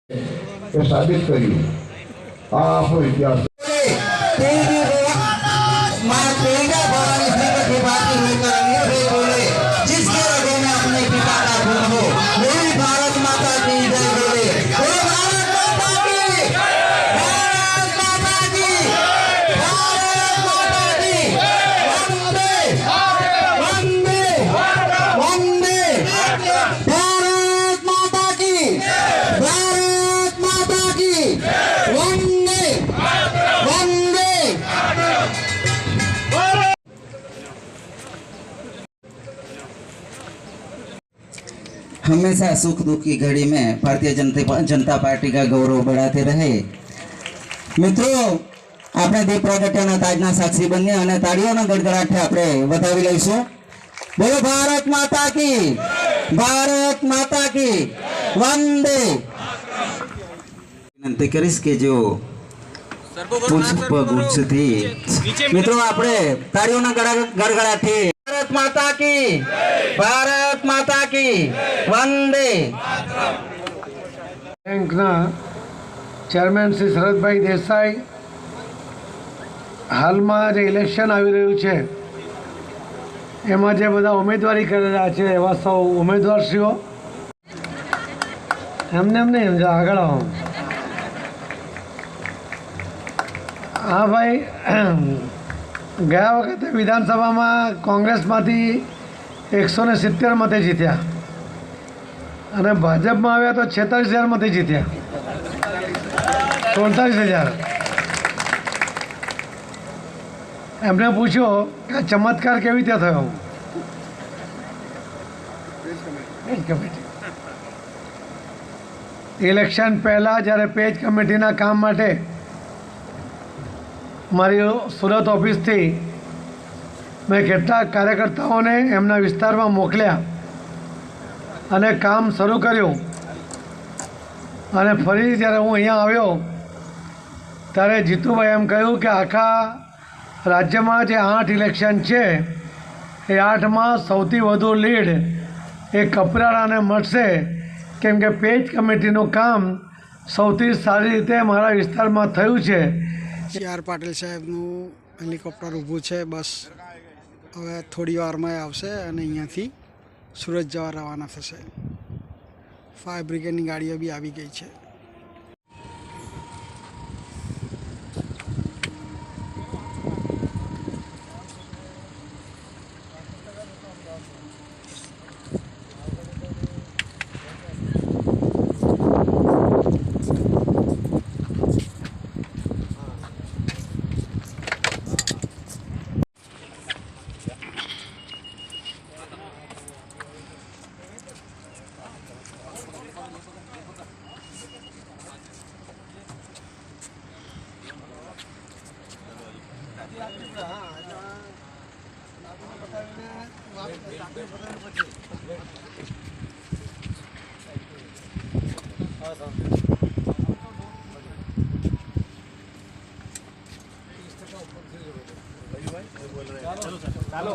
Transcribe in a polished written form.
એ સાબિત કર્યું। આ આપણો ઇતિહાસ जिसके हृदय में अपने पिता का गुण हो, मेरी भारत माता की जय बोले। भारत माता की, भारत माता की, भारत माता की, वंदे वंदे वंदे। भारत माता की, भारत माता की, वंदे वंदे। हमेशा सुख दुख की घड़ी में भारतीय जनता पार्टी का गौरव बढ़ाते रहे। मित्रों, આપણે દીપ પ્રાગટ્યના તાજના સાક્ષી બનીએ અને તાળીઓના ગડગડાટે આપણે વધાવી લઈશું। બોલો ભારત માતા કી, ભારત માતા કી, વંદે। વિનંતી કરીશ કે જો પુષ્પ ગુચ્છથી મિત્રો આપણે તાળીઓના ગડગડાટે भारत माता की, भारत माता की, वंदे। બેંકના ચેરમેન શ્રી શરદભાઈ દેસાઈ, હાલમાં જે ઇલેક્શન આવી રહ્યું છે એમાં જે બધા ઉમેદવારી કરી રહ્યા છે એવા સૌ ઉમેદવારશ્રીઓ, એમને નહીં સમજા આગળ આવો। હા ભાઈ, ગયા વખતે વિધાનસભામાં કોંગ્રેસમાંથી 170 મતે જીત્યા અને ભાજપમાં આવ્યા તો 46,000 મતે જીત્યા, 47,000। એમને પૂછ્યો કે આ ચમત્કાર કેવી રીતે થયો? ઇલેક્શન પહેલાં જ્યારે પેજ કમિટીના કામ માટે મારી સુરત ઓફિસથી મેં કેટલાક કાર્યકર્તાઓને એમના વિસ્તારમાં મોકલ્યા અને કામ શરૂ કર્યું। અને ફરી જ્યારે હું અહીંયા આવ્યો ત્યારે જીતુભાઈ એમ કહ્યું કે આખા રાજ્યમાં જે 8 ઇલેક્શન છે એ 8માં સૌથી વધુ લીડ એ કપરાડાને મળશે, કેમ કે પેજ કમિટીનું કામ સૌથી સારી રીતે મારા વિસ્તારમાં થયું છે। CR પાટીલ સાહેબનું હેલિકોપ્ટર ઊભું છે, બસ હવે થોડી વારમાં આવશે અને અહીંયાથી સુરત જવા રવાના થશે। ફાયર બ્રિગેડની ગાડીઓ બી આવી ગઈ છે। ચાલો